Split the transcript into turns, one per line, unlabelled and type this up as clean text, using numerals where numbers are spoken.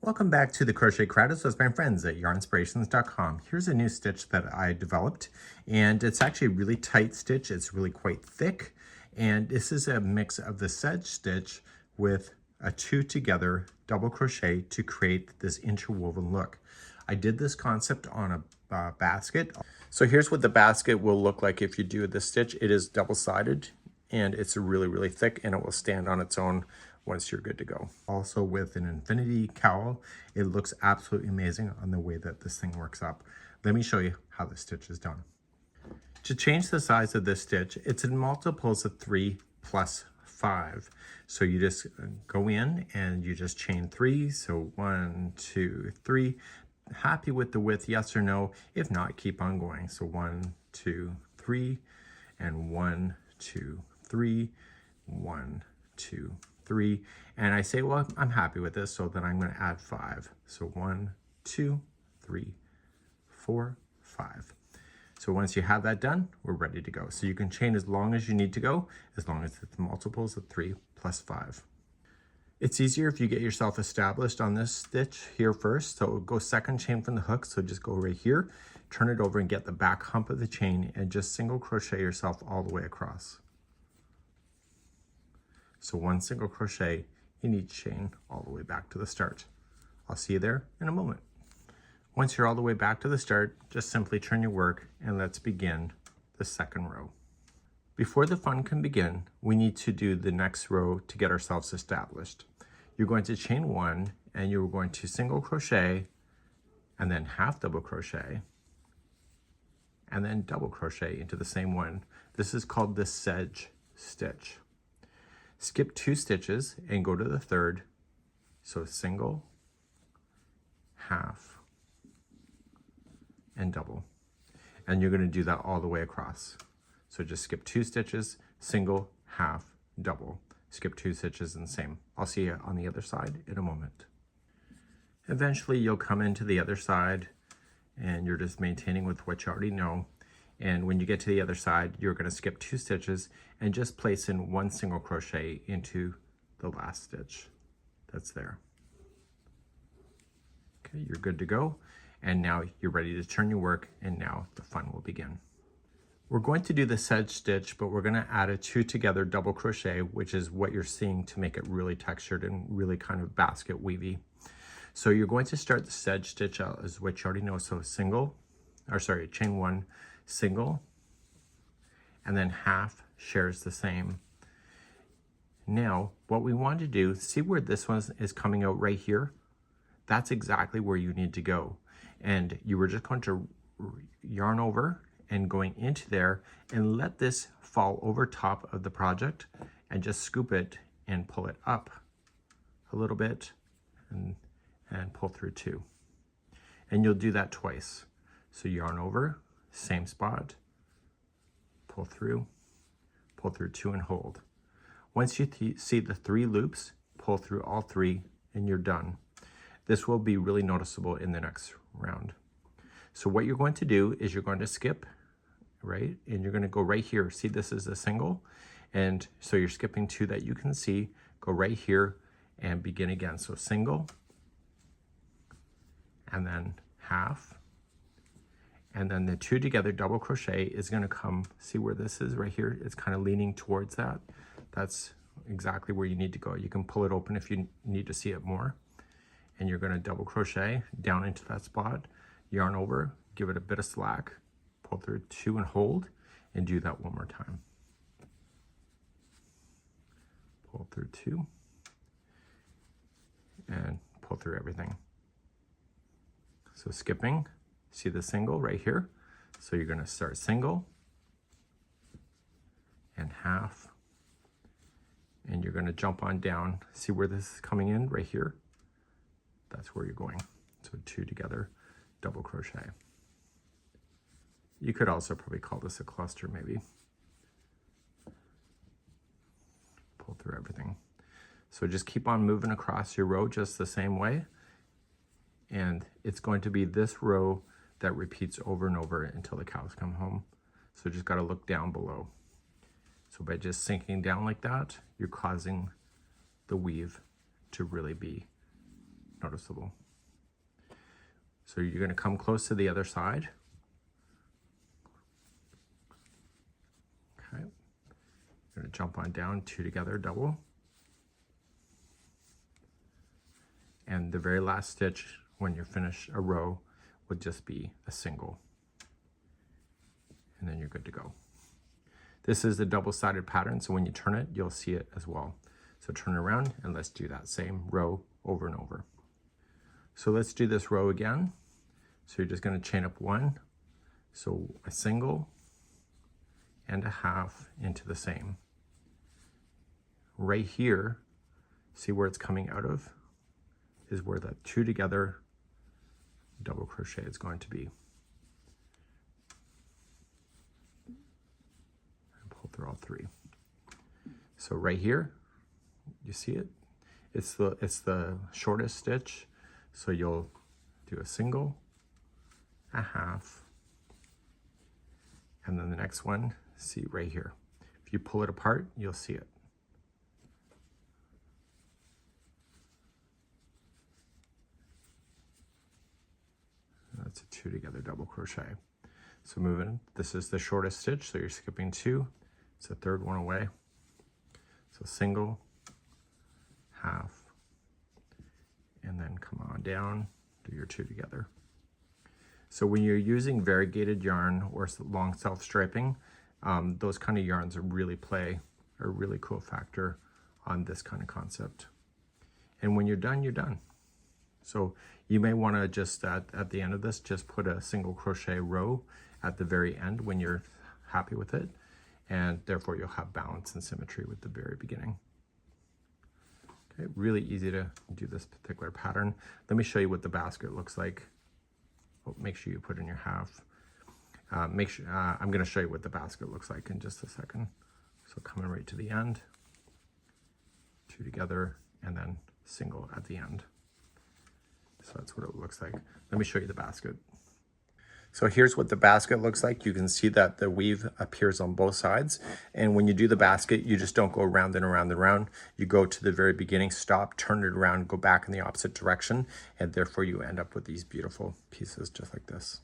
Welcome back to the Crochet Creatives with my friends at yarnspirations.com. Here's a new stitch that I developed, and it's actually a really tight stitch. It's really quite thick, and this is a mix of the Sedge stitch with a 2 together double crochet to create this interwoven look. I did this concept on a basket. So here's what the basket will look like if you do this stitch. It is double-sided, and it's really thick, and it will stand on its own once you're good to go. Also with an infinity cowl, it looks absolutely amazing on the way that this thing works up. Let me show you how the stitch is done. To change the size of this stitch, it's in multiples of 3 plus 5. So you just go in and you just chain 3. So 1, 2, 3. Happy with the width, yes or no? If not, keep on going. So 1, 2, 3, and 1, 2, 3, 1, 2, 3, and I say, well, I'm happy with this, so then I'm going to add 5. So 1, 2, 3, 4, 5. So once you have that done, we're ready to go. So you can chain as long as you need to go, as long as it's multiples of 3 plus 5. It's easier if you get yourself established on this stitch here first. So go second chain from the hook. So just go right here, turn it over and get the back hump of the chain and just single crochet yourself all the way across. So 1 single crochet in each chain all the way back to the start. I'll see you there in a moment. Once you're all the way back to the start, just simply turn your work and let's begin the second row. Before the fun can begin, we need to do the next row to get ourselves established. You're going to chain 1 and you're going to single crochet and then half double crochet and then double crochet into the same one. This is called the Sedge stitch. Skip 2 stitches and go to the third. So single, half, and double. And you're going to do that all the way across. So just skip 2 stitches, single, half, double. Skip 2 stitches and same. I'll see you on the other side in a moment. Eventually you'll come into the other side and you're just maintaining with what you already know. And when you get to the other side, you're going to skip 2 stitches and just place in 1 single crochet into the last stitch that's there. Okay, you're good to go. And now you're ready to turn your work, and now the fun will begin. We're going to do the Sedge stitch, but we're going to add a 2 together double crochet, which is what you're seeing to make it really textured and really kind of basket weavy. So you're going to start the Sedge stitch out as what you already know. So chain 1, single, and then half shares the same. Now what we want to do, see where this one is coming out right here? That's exactly where you need to go. And you were just going to yarn over and going into there and let this fall over top of the project and just scoop it and pull it up a little bit and pull through 2. And you'll do that twice. So yarn over, same spot, pull through 2 and hold. Once you see the 3 loops, pull through all 3 and you're done. This will be really noticeable in the next round. So what you're going to do is you're going to skip, right? And you're going to go right here. See, this is a single. And so you're skipping 2 that you can see. Go right here and begin again. So single, and then half, and then the 2 together double crochet is going to come, see where this is right here? It's kind of leaning towards that. That's exactly where you need to go. You can pull it open if you need to see it more. And you're going to double crochet down into that spot, yarn over, give it a bit of slack, pull through 2 and hold, and do that one more time. Pull through 2 and pull through everything. So skipping, see the single right here? So you're going to start single and half, and you're going to jump on down. See where this is coming in right here? That's where you're going. So 2 together, double crochet. You could also probably call this a cluster maybe. Pull through everything. So just keep on moving across your row just the same way. And it's going to be this row that repeats over and over until the cows come home. So just got to look down below. So by just sinking down like that, you're causing the weave to really be noticeable. So you're going to come close to the other side. Okay. You're going to jump on down, 2 together, double. And the very last stitch, when you finish a row, would just be a single. And then you're good to go. This is a double-sided pattern, so when you turn it, you'll see it as well. So turn it around and let's do that same row over and over. So let's do this row again. So you're just going to chain up 1, so a single and a half into the same. Right here, see where it's coming out of, is where the 2 together double crochet is going to be. And pull through all 3. So right here, you see it? It's the shortest stitch, so you'll do a single, a half, and then the next one, see right here. If you pull it apart, you'll see it. That's a 2 together double crochet. So moving, this is the shortest stitch, so you're skipping 2. It's the third one away. So single, half, and then come on down, do your 2 together. So when you're using variegated yarn or long self-striping, those kind of yarns really play a really cool factor on this kind of concept. And when you're done, you're done. So you may want to just, at the end of this, just put a single crochet row at the very end when you're happy with it. And therefore you'll have balance and symmetry with the very beginning. Okay, really easy to do this particular pattern. Let me show you what the basket looks like. Oh, make sure you put in your half. I'm going to show you what the basket looks like in just a second. So coming right to the end, 2 together, and then single at the end. So that's what it looks like. Let me show you the basket. So here's what the basket looks like. You can see that the weave appears on both sides. And when you do the basket, you just don't go around and around and around. You go to the very beginning, stop, turn it around, go back in the opposite direction. And therefore you end up with these beautiful pieces just like this.